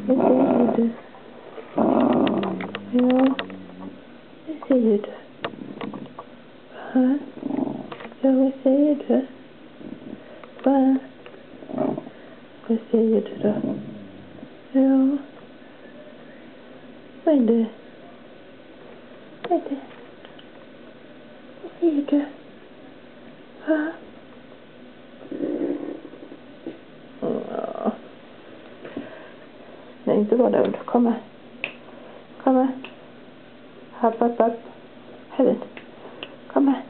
Vad säger du? Ja, vad säger du? Va? Ja, vad säger du? Va? Vad säger du då? Ja. Vad är det? Vad är det? Vad säger du? Va? Ja. Nej, inte vara där. Kom här. Kom här. Hopp. Här. Kom här.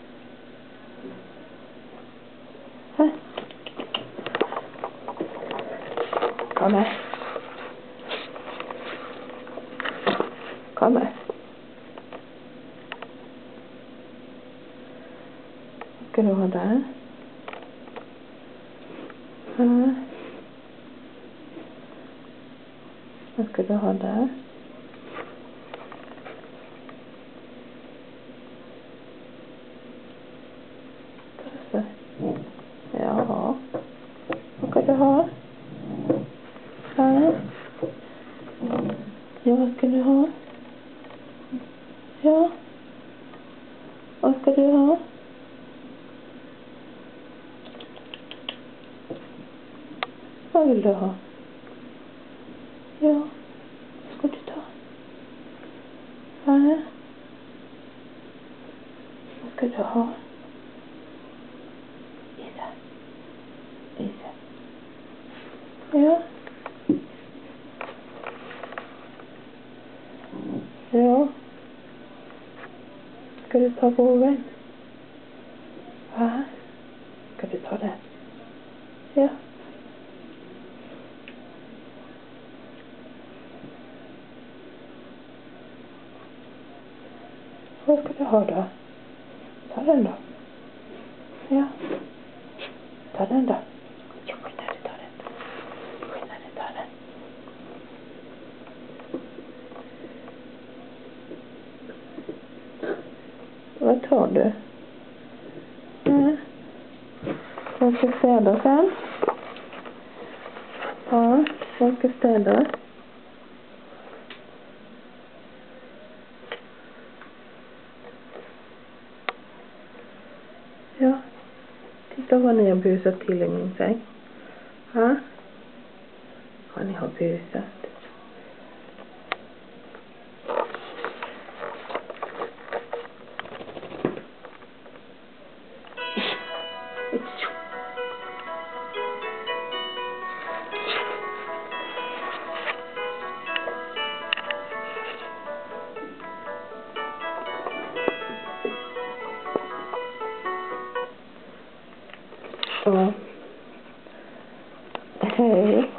Här. Kom här. Kom här. Ska du ha där? Ja. Vad ska du ha där? Ja. Vad ska du ha? Ja. Ja, vad ska du ha? Ja. Vad ska du ha? Vad vill du ha? Ja. Vad ska du ta? Ja. Vad ska du ha? Isa. Ja. Ja. Ska du ta boven? Va? Ska du ta den? Ja. Vad ska du ha då? Ta den då. Ja. Ta den då. Skynda dig, ta den. Skynda dig, ta den. Vad tar du? Ja. Jag ska städa sen. Ja, jag ska städa. Ja. Titta vad ni har busat till i min säng. Ja. Vad ni har busat. Ja. Hej.